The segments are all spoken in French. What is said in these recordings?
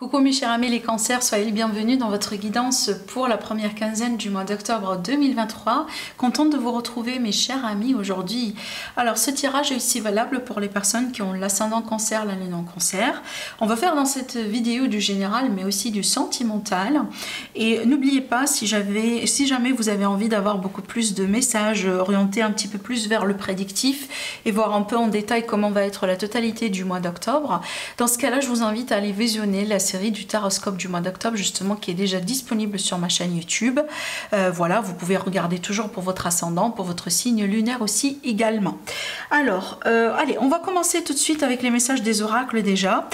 Coucou mes chers amis les cancers, soyez les bienvenus dans votre guidance pour la première quinzaine du mois d'octobre 2023. Contente de vous retrouver mes chers amis aujourd'hui. Alors ce tirage est aussi valable pour les personnes qui ont l'ascendant cancer, la lune en cancer. On va faire dans cette vidéo du général mais aussi du sentimental. Et n'oubliez pas, si jamais vous avez envie d'avoir beaucoup plus de messages orientés un petit peu plus vers le prédictif et voir un peu en détail comment va être la totalité du mois d'octobre, dans ce cas-là je vous invite à aller visionner la série du taroscope du mois d'octobre justement qui est déjà disponible sur ma chaîne YouTube. Voilà, vous pouvez regarder toujours pour votre ascendant, pour votre signe lunaire aussi également. Alors, allez, on va commencer tout de suite avec les messages des oracles déjà.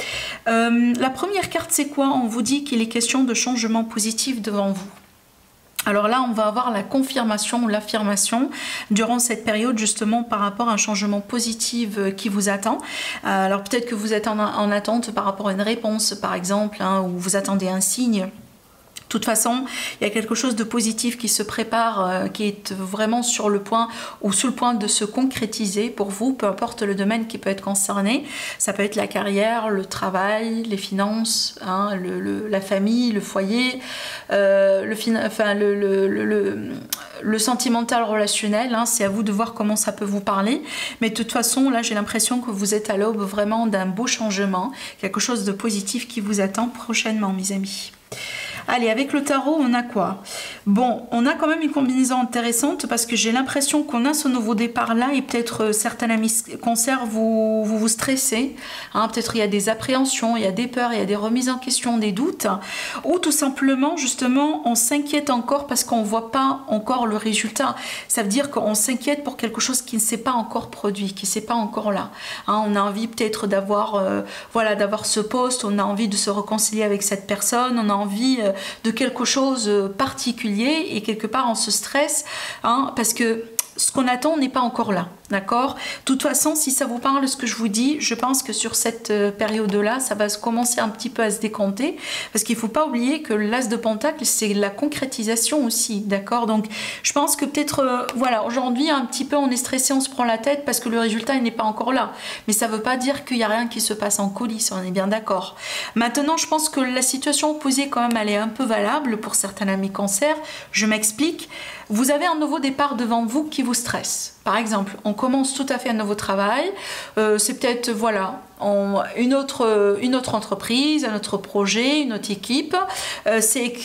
La première carte c'est quoi? On vous dit qu'il est question de changement positif devant vous. Alors là, on va avoir la confirmation ou l'affirmation durant cette période justement par rapport à un changement positif qui vous attend. Alors peut-être que vous êtes en attente par rapport à une réponse par exemple, hein, ou vous attendez un signe. De toute façon, il y a quelque chose de positif qui se prépare, qui est vraiment sur le point ou sous le point de se concrétiser pour vous, peu importe le domaine qui peut être concerné. Ça peut être la carrière, le travail, les finances, hein, la famille, le foyer, le sentimental relationnel. Hein, c'est à vous de voir comment ça peut vous parler. Mais de toute façon, là, j'ai l'impression que vous êtes à l'aube vraiment d'un beau changement, quelque chose de positif qui vous attend prochainement, mes amis. Allez, avec le tarot, on a quoi? Bon, on a quand même une combinaison intéressante parce que j'ai l'impression qu'on a ce nouveau départ-là et peut-être certains amis cancer, vous stressez. Hein, peut-être il y a des appréhensions, il y a des peurs, il y a des remises en question, des doutes. Ou tout simplement, justement, on s'inquiète encore parce qu'on ne voit pas encore le résultat. Ça veut dire qu'on s'inquiète pour quelque chose qui ne s'est pas encore produit, qui ne s'est pas encore là. Hein, on a envie peut-être d'avoir voilà, d'avoir ce poste, on a envie de se réconcilier avec cette personne, on a envie de quelque chose particulier et quelque part on se stresse hein, parce que ce qu'on attend n'est pas encore là, d'accord? De toute façon, si ça vous parle ce que je vous dis, je pense que sur cette période-là, ça va commencer un petit peu à se décanter, parce qu'il ne faut pas oublier que l'as de pentacle, c'est la concrétisation aussi, d'accord? Donc, je pense que peut-être, voilà, aujourd'hui, un petit peu, on est stressé, on se prend la tête, parce que le résultat, il n'est pas encore là. Mais ça ne veut pas dire qu'il n'y a rien qui se passe en coulisses, on est bien d'accord. Maintenant, je pense que la situation opposée, quand même, elle est un peu valable pour certains amis cancer. Je m'explique. Vous avez un nouveau départ devant vous qui vous stresse. Par exemple, on commence tout à fait un nouveau travail. C'est peut-être, voilà, une autre entreprise, un autre projet, une autre équipe.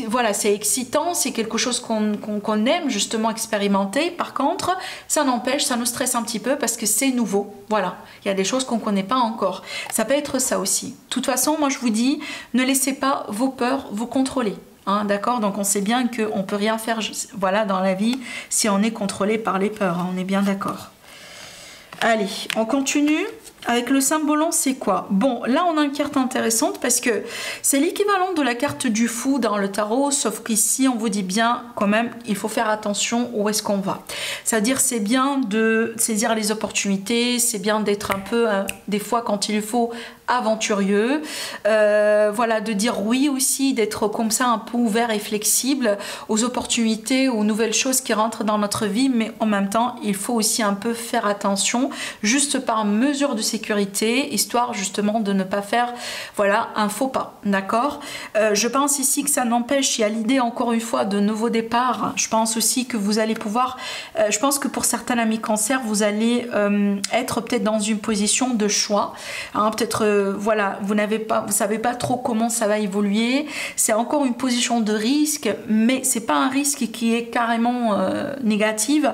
Voilà, c'est excitant, c'est quelque chose qu'on aime justement expérimenter. Par contre, ça n'empêche, ça nous stresse un petit peu parce que c'est nouveau. Voilà, il y a des choses qu'on ne connaît pas encore. Ça peut être ça aussi. De toute façon, moi je vous dis, ne laissez pas vos peurs vous contrôler. Hein, d'accord, donc on sait bien qu'on ne peut rien faire voilà, dans la vie si on est contrôlé par les peurs, hein, on est bien d'accord. Allez, on continue. Avec le symbolant, c'est quoi? Bon, là, on a une carte intéressante parce que c'est l'équivalent de la carte du fou dans le tarot, sauf qu'ici, on vous dit bien, quand même, il faut faire attention où est-ce qu'on va. C'est-à-dire, c'est bien de saisir les opportunités, c'est bien d'être un peu, des fois, quand il faut, aventureux. Voilà, de dire oui aussi, d'être comme ça un peu ouvert et flexible aux opportunités, aux nouvelles choses qui rentrent dans notre vie, mais en même temps, il faut aussi un peu faire attention, juste par mesure de sécurité, histoire justement de ne pas faire voilà, un faux pas, d'accord? Je pense ici que ça n'empêche, il y a l'idée encore une fois de nouveau départ. Je pense aussi que vous allez pouvoir, je pense que pour certains amis cancer, vous allez être peut-être dans une position de choix, hein, peut-être voilà, vous savez pas trop comment ça va évoluer, c'est encore une position de risque, mais c'est pas un risque qui est carrément négatif,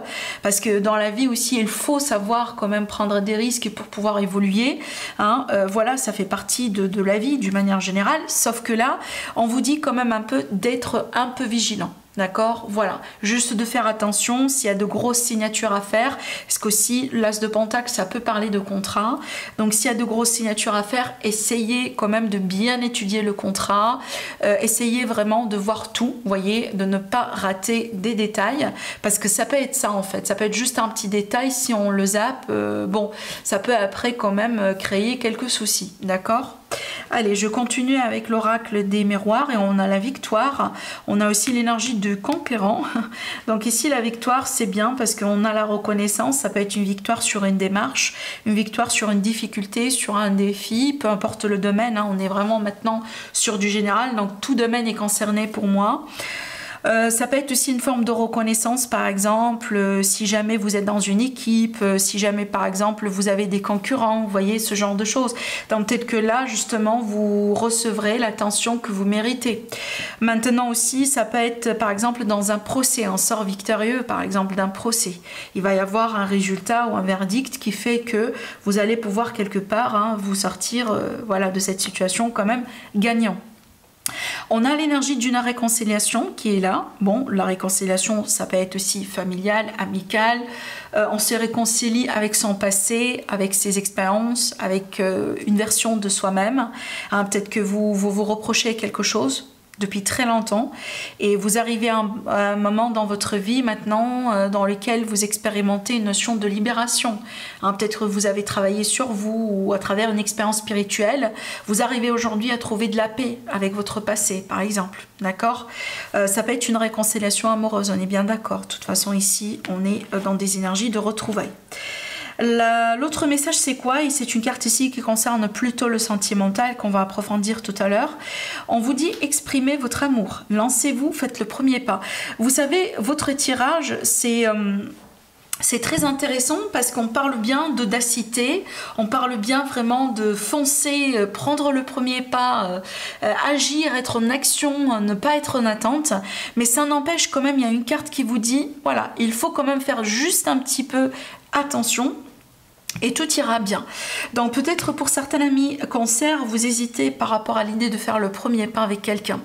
parce que dans la vie aussi, il faut savoir quand même prendre des risques pour pouvoir évoluer, hein, voilà, ça fait partie de la vie d'une manière générale, sauf que là, on vous dit quand même un peu d'être un peu vigilant. D'accord, voilà, juste de faire attention s'il y a de grosses signatures à faire, parce qu'aussi l'as de pentacle ça peut parler de contrat, donc s'il y a de grosses signatures à faire, essayez quand même de bien étudier le contrat, essayez vraiment de voir tout, voyez, de ne pas rater des détails, parce que ça peut être ça en fait, ça peut être juste un petit détail, si on le zappe, bon, ça peut après quand même créer quelques soucis, d'accord? Allez, je continue avec l'oracle des miroirs et on a la victoire. On a aussi l'énergie de conquérant. Donc ici, la victoire, c'est bien parce qu'on a la reconnaissance. Ça peut être une victoire sur une démarche, une victoire sur une difficulté, sur un défi, peu importe le domaine. Hein. On est vraiment maintenant sur du général, donc tout domaine est concerné pour moi. Ça peut être aussi une forme de reconnaissance, par exemple, si jamais vous êtes dans une équipe, si jamais par exemple vous avez des concurrents, vous voyez, ce genre de choses. Donc peut-être que là, justement, vous recevrez l'attention que vous méritez. Maintenant aussi, ça peut être par exemple dans un procès, un sort victorieux, par exemple d'un procès. Il va y avoir un résultat ou un verdict qui fait que vous allez pouvoir quelque part hein, vous sortir voilà, de cette situation quand même gagnant. On a l'énergie d'une réconciliation qui est là. Bon, la réconciliation, ça peut être aussi familiale, amicale. On se réconcilie avec son passé, avec ses expériences, avec une version de soi-même. Hein, peut-être que vous reprochez quelque chose depuis très longtemps et vous arrivez à un moment dans votre vie maintenant dans lequel vous expérimentez une notion de libération. Hein, peut-être que vous avez travaillé sur vous ou à travers une expérience spirituelle, vous arrivez aujourd'hui à trouver de la paix avec votre passé, par exemple. D'accord ? Ça peut être une réconciliation amoureuse, on est bien d'accord. De toute façon, ici, on est dans des énergies de retrouvailles. L'autre message, c'est quoi? Et c'est une carte ici qui concerne plutôt le sentimental qu'on va approfondir tout à l'heure. On vous dit exprimez votre amour. Lancez-vous, faites le premier pas. Vous savez, votre tirage, c'est très intéressant parce qu'on parle bien d'audacité, on parle bien vraiment de foncer, prendre le premier pas, agir, être en action, ne pas être en attente. Mais ça n'empêche quand même, il y a une carte qui vous dit, voilà, il faut quand même faire juste un petit peu attention. Et tout ira bien. Donc peut-être pour certains amis cancer, vous hésitez par rapport à l'idée de faire le premier pas avec quelqu'un,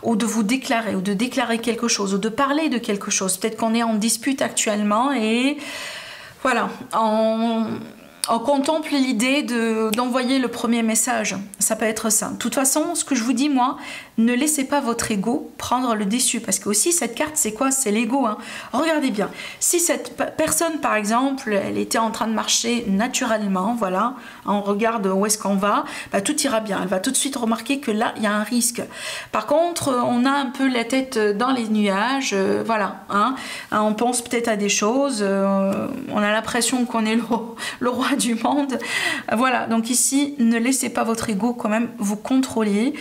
ou de vous déclarer, ou de déclarer quelque chose, ou de parler de quelque chose. Peut-être qu'on est en dispute actuellement et voilà, on contemple l'idée d'envoyer le premier message. Ça peut être ça. De toute façon, ce que je vous dis, moi, ne laissez pas votre ego prendre le dessus. Parce que aussi, cette carte, c'est quoi? C'est l'ego. Hein. Regardez bien. Si cette personne, par exemple, elle était en train de marcher naturellement, voilà, on regarde où est-ce qu'on va, bah, tout ira bien. Elle va tout de suite remarquer que là, il y a un risque. Par contre, on a un peu la tête dans les nuages, voilà. Hein. On pense peut-être à des choses, on a l'impression qu'on est le roi du monde. Voilà, donc ici, ne laissez pas votre ego quand même vous contrôler.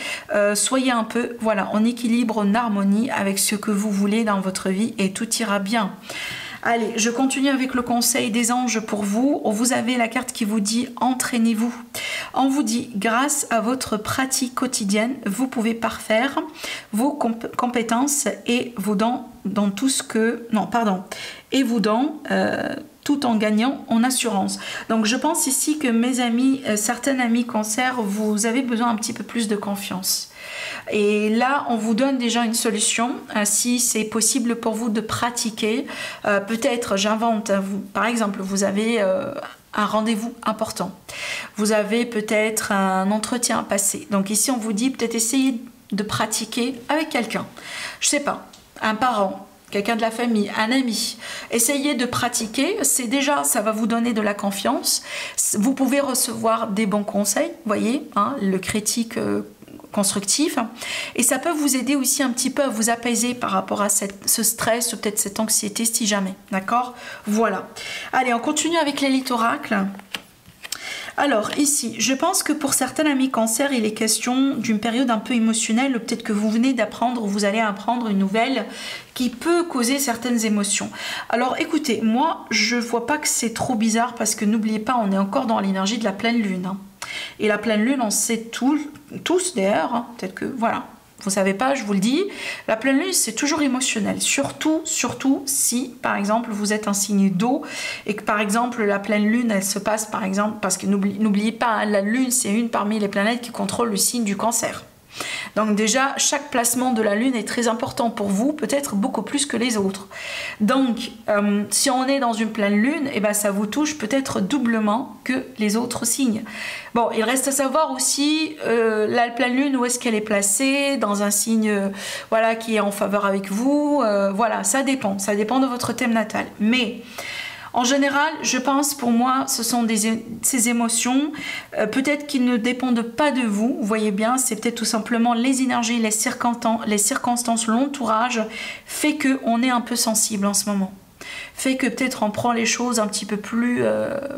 Soyez un peu, voilà, en équilibre, en harmonie avec ce que vous voulez dans votre vie et tout ira bien. Allez, je continue avec le conseil des anges pour vous. Vous avez la carte qui vous dit « Entraînez-vous ». On vous dit « Grâce à votre pratique quotidienne, vous pouvez parfaire vos compétences et vos dons dans tout ce que... Non, pardon. Et vos dons... tout en gagnant en assurance. Donc je pense ici que mes amis, certains amis cancer, vous avez besoin un petit peu plus de confiance. Et là, on vous donne déjà une solution, si c'est possible pour vous de pratiquer. Peut-être, j'invente, par exemple, vous avez un rendez-vous important. Vous avez peut-être un entretien à passer. Donc ici, on vous dit peut-être essayer de pratiquer avec quelqu'un. Je sais pas, un parent, quelqu'un de la famille, un ami. Essayez de pratiquer, c'est déjà, ça va vous donner de la confiance. Vous pouvez recevoir des bons conseils, voyez, hein, le critique constructif. Et ça peut vous aider aussi un petit peu à vous apaiser par rapport à ce stress ou peut-être cette anxiété si jamais, d'accord? Voilà. Allez, on continue avec l'élite oracle. Alors ici, je pense que pour certains amis cancer, il est question d'une période un peu émotionnelle, ou peut-être que vous venez d'apprendre, ou vous allez apprendre une nouvelle qui peut causer certaines émotions. Alors écoutez, moi je vois pas que c'est trop bizarre parce que n'oubliez pas, on est encore dans l'énergie de la pleine lune. Hein. Et la pleine lune, on sait tous d'ailleurs, hein, peut-être que voilà. Vous savez pas, je vous le dis, la pleine lune c'est toujours émotionnel, surtout si par exemple vous êtes un signe d'eau et que par exemple la pleine lune elle se passe par exemple, parce que n'oubliez pas, hein, la lune c'est une parmi les planètes qui contrôle le signe du cancer. Donc déjà, chaque placement de la lune est très important pour vous, peut-être beaucoup plus que les autres. Donc, si on est dans une pleine lune, eh ben, ça vous touche peut-être doublement que les autres signes. Bon, il reste à savoir aussi la pleine lune, où est-ce qu'elle est placée, dans un signe voilà, qui est en faveur avec vous. Voilà, ça dépend de votre thème natal. Mais En général, je pense, pour moi, ce sont ces émotions, peut-être qu'ils ne dépendent pas de vous. Vous voyez bien, c'est peut-être tout simplement les énergies, les circonstances, l'entourage, fait qu'on est un peu sensible en ce moment. Fait que peut-être on prend les choses un petit peu plus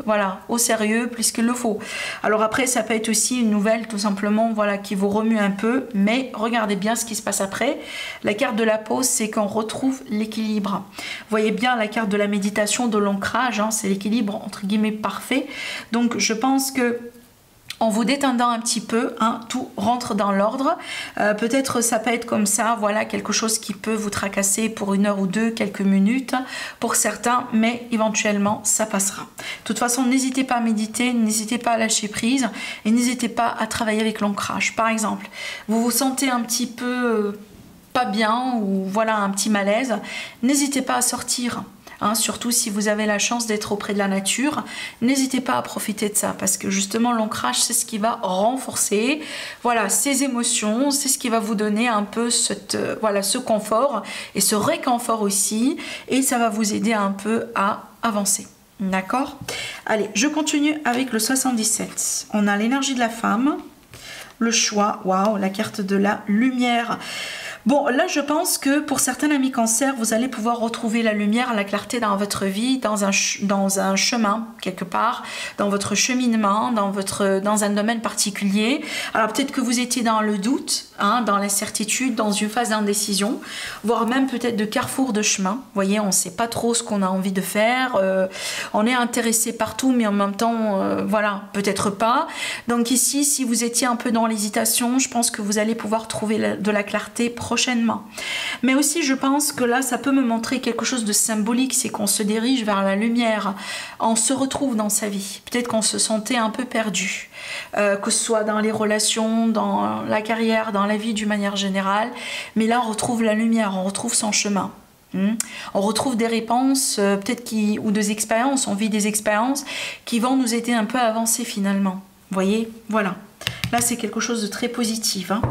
voilà, au sérieux, plus qu'il le faut. Alors après, ça peut être aussi une nouvelle tout simplement voilà, qui vous remue un peu, mais regardez bien ce qui se passe après. La carte de la pause, c'est qu'on retrouve l'équilibre. Vous voyez bien la carte de la méditation, de l'ancrage, hein, c'est l'équilibre entre guillemets parfait. Donc je pense que en vous détendant un petit peu, hein, tout rentre dans l'ordre. Peut-être ça peut être comme ça, voilà, quelque chose qui peut vous tracasser pour 1 heure ou 2, quelques minutes pour certains, mais éventuellement ça passera. De toute façon, n'hésitez pas à méditer, n'hésitez pas à lâcher prise et n'hésitez pas à travailler avec l'ancrage. Par exemple, vous vous sentez un petit peu pas bien ou voilà un petit malaise, n'hésitez pas à sortir. Hein, surtout si vous avez la chance d'être auprès de la nature, n'hésitez pas à profiter de ça parce que justement l'ancrage c'est ce qui va renforcer voilà, ces émotions, c'est ce qui va vous donner un peu voilà, ce confort et ce réconfort aussi et ça va vous aider un peu à avancer. D'accord? Allez, je continue avec le 77. On a l'énergie de la femme, le choix, waouh, la carte de la lumière. Bon, là, je pense que pour certains amis cancer, vous allez pouvoir retrouver la lumière, la clarté dans votre vie, dans un chemin, quelque part, dans votre cheminement, dans un domaine particulier. Alors, peut-être que vous étiez dans le doute, hein, dans l'incertitude, dans une phase d'indécision, voire même peut-être de carrefour de chemin. Vous voyez, on ne sait pas trop ce qu'on a envie de faire. On est intéressé partout, mais en même temps, voilà, peut-être pas. Donc ici, si vous étiez un peu dans l'hésitation, je pense que vous allez pouvoir trouver de la clarté prochainement. Mais aussi je pense que là ça peut me montrer quelque chose de symbolique, c'est qu'on se dirige vers la lumière, on se retrouve dans sa vie, peut-être qu'on se sentait un peu perdu, que ce soit dans les relations, dans la carrière, dans la vie d'une manière générale, mais là on retrouve la lumière, on retrouve son chemin. On retrouve des réponses peut-être ou des expériences, on vit des expériences qui vont nous aider un peu à avancer finalement, vous voyez, voilà, là c'est quelque chose de très positif, hein.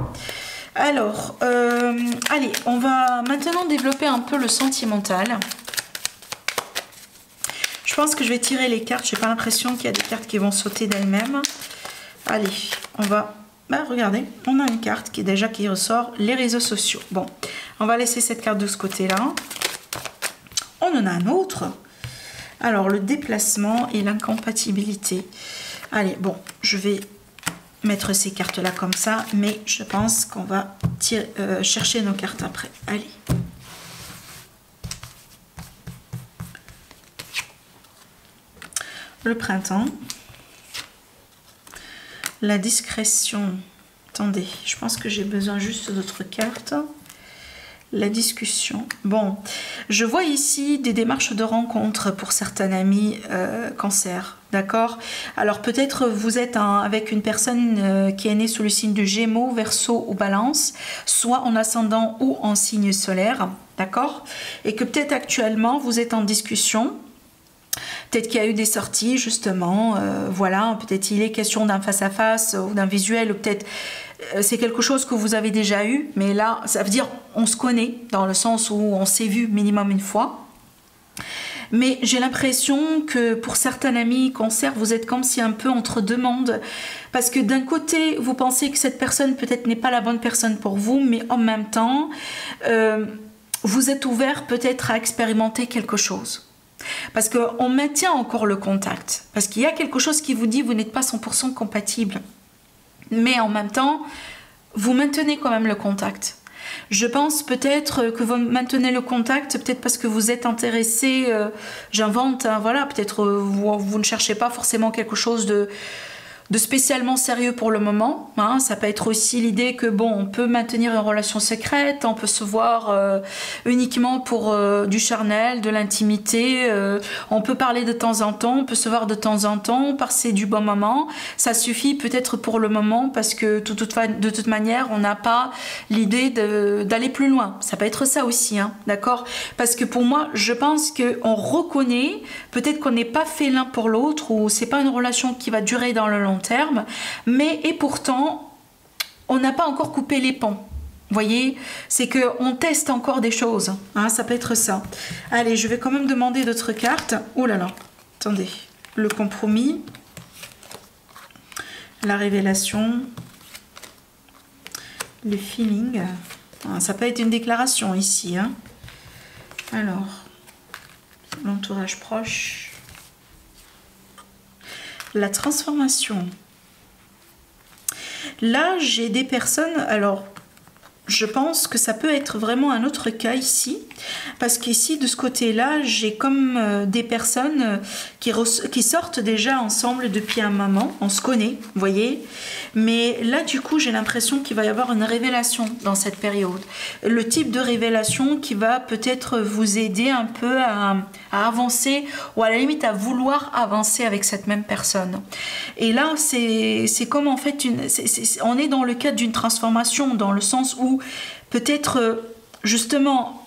Alors, allez, on va maintenant développer un peu le sentimental. Je pense que je vais tirer les cartes. Je n'ai pas l'impression qu'il y a des cartes qui vont sauter d'elles-mêmes. Allez, on va... Bah, regardez, on a une carte qui ressort, les réseaux sociaux. Bon, on va laisser cette carte de ce côté-là. On en a un autre. Alors, le déplacement et l'incompatibilité. Allez, bon, je vais... mettre ces cartes là comme ça, mais je pense qu'on va chercher nos cartes après. Allez, le printemps, la discrétion. Attendez, je pense que j'ai besoin juste d'autres cartes. La discussion. Bon, je vois ici des démarches de rencontre pour certains amis cancer, d'accord? Alors peut-être vous êtes avec une personne qui est née sous le signe de Gémeaux, Verseau ou Balance, soit en ascendant ou en signe solaire, d'accord? Et que peut-être actuellement vous êtes en discussion. Peut-être qu'il y a eu des sorties justement, voilà, peut-être il est question d'un face-à-face ou d'un visuel, ou peut-être c'est quelque chose que vous avez déjà eu, mais là, ça veut dire on se connaît, dans le sens où on s'est vu minimum une fois. Mais j'ai l'impression que pour certains amis cancer, vous êtes comme si un peu entre deux mondes, parce que d'un côté, vous pensez que cette personne peut-être n'est pas la bonne personne pour vous, mais en même temps, vous êtes ouvert peut-être à expérimenter quelque chose. Parce qu'on maintient encore le contact, parce qu'il y a quelque chose qui vous dit vous n'êtes pas 100% compatible, mais en même temps vous maintenez quand même le contact. Je pense peut-être que vous maintenez le contact peut-être parce que vous êtes intéressé, j'invente, hein, voilà, peut-être vous ne cherchez pas forcément quelque chose de spécialement sérieux pour le moment, hein. Ça peut être aussi l'idée que bon, on peut maintenir une relation secrète, on peut se voir uniquement pour du charnel, de l'intimité, on peut parler de temps en temps, on peut se voir de temps en temps, passer du bon moment, ça suffit peut-être pour le moment parce que de toute manière on n'a pas l'idée d'aller plus loin, ça peut être ça aussi, hein, d'accord? Parce que pour moi je pense qu'on reconnaît peut-être qu'on n'est pas fait l'un pour l'autre ou c'est pas une relation qui va durer dans le long terme, mais et pourtant on n'a pas encore coupé les ponts. voyez, c'est qu'on teste encore des choses. Hein, ça peut être ça. Allez, je vais quand même demander d'autres cartes. Oh là là, attendez. Le compromis. La révélation. Le feeling. Ah, ça peut être une déclaration ici. Hein. Alors, l'entourage proche. La transformation. Là, j'ai des personnes... Alors, je pense que ça peut être vraiment un autre cas ici, parce qu'ici, de ce côté-là, j'ai comme des personnes qui sortent déjà ensemble depuis un moment, on se connaît, vous voyez, mais là, du coup, j'ai l'impression qu'il va y avoir une révélation dans cette période. Le type de révélation qui va peut-être vous aider un peu à avancer, ou à la limite à vouloir avancer avec cette même personne. Et là, c'est comme en fait, on est dans le cadre d'une transformation, dans le sens où peut-être justement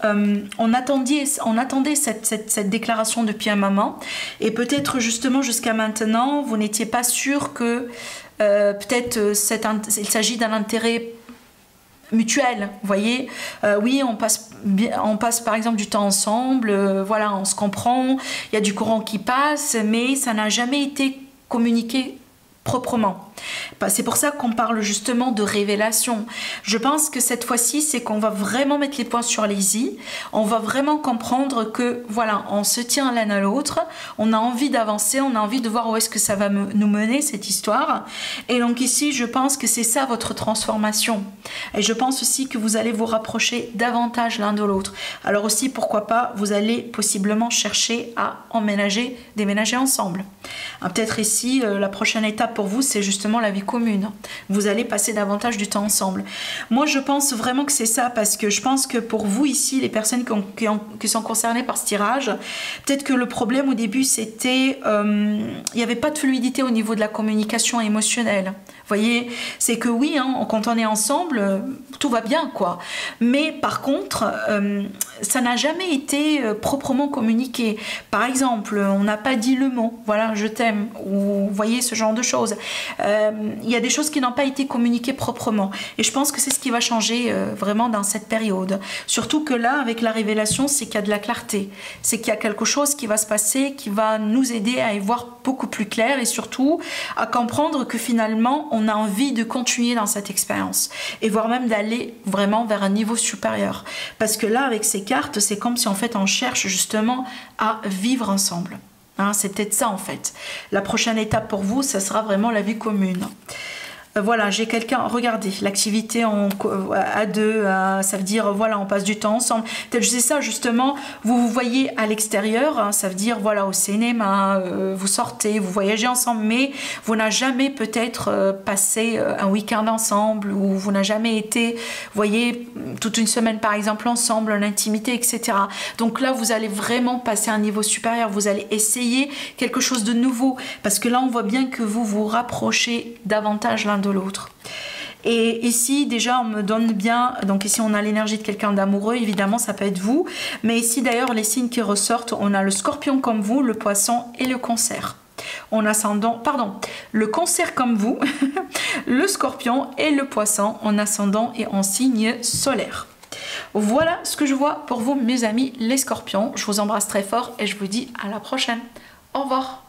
on attendait cette déclaration depuis un moment, et peut-être justement jusqu'à maintenant vous n'étiez pas sûr que peut-être il s'agit d'un intérêt mutuel, vous voyez, oui, on passe par exemple du temps ensemble, voilà, on se comprend, il y a du courant qui passe, mais ça n'a jamais été communiqué proprement. C'est pour ça qu'on parle justement de révélation. Je pense que cette fois-ci, c'est qu'on va vraiment mettre les points sur les i. On va vraiment comprendre que, voilà, on se tient l'un à l'autre. On a envie d'avancer, on a envie de voir où est-ce que ça va nous mener, cette histoire. Et donc ici, je pense que c'est ça votre transformation. Et je pense aussi que vous allez vous rapprocher davantage l'un de l'autre. Alors aussi, pourquoi pas, vous allez possiblement chercher à déménager ensemble. Peut-être ici, la prochaine étape pour vous, c'est justement la vie commune. Vous allez passer davantage du temps ensemble. Moi, je pense vraiment que c'est ça, parce que je pense que pour vous ici, les personnes qui sont concernées par ce tirage, peut-être que le problème au début, c'était il n'y avait pas de fluidité au niveau de la communication émotionnelle. Vous voyez, c'est que oui, hein, quand on est ensemble, tout va bien, quoi. Mais par contre, ça n'a jamais été proprement communiqué. Par exemple, on n'a pas dit le mot, voilà, je t'aime, ou vous voyez, ce genre de choses. Il y a des choses qui n'ont pas été communiquées proprement. Et je pense que c'est ce qui va changer vraiment dans cette période. Surtout que là, avec la révélation, c'est qu'il y a de la clarté. C'est qu'il y a quelque chose qui va se passer, qui va nous aider à y voir beaucoup plus clair, et surtout à comprendre que finalement, on a envie de continuer dans cette expérience. Et voire même d'aller vraiment vers un niveau supérieur. Parce que là, avec ces cartes, c'est comme si en fait on cherche justement à vivre ensemble. Hein, c'est peut-être ça en fait. La prochaine étape pour vous, ça sera vraiment la vie commune. Voilà, j'ai quelqu'un, regardez, l'activité à deux, ça veut dire, voilà, on passe du temps ensemble. Peut-être, je sais ça, justement, vous voyez à l'extérieur, hein, ça veut dire, voilà, au cinéma, vous sortez, vous voyagez ensemble, mais vous n'avez jamais peut-être passé un week-end ensemble, ou vous n'avez jamais été, vous voyez, toute une semaine, par exemple, ensemble, en intimité, etc. Donc là, vous allez vraiment passer à un niveau supérieur, vous allez essayer quelque chose de nouveau, parce que là, on voit bien que vous vous rapprochez davantage l'un de l'autre. Et ici déjà on me donne bien, donc ici on a l'énergie de quelqu'un d'amoureux, évidemment ça peut être vous, mais ici d'ailleurs les signes qui ressortent, on a le scorpion comme vous, le poisson et le cancer. En ascendant, pardon, le cancer comme vous, le scorpion et le poisson en ascendant et en signe solaire. Voilà ce que je vois pour vous mes amis les scorpions. Je vous embrasse très fort et je vous dis à la prochaine. Au revoir.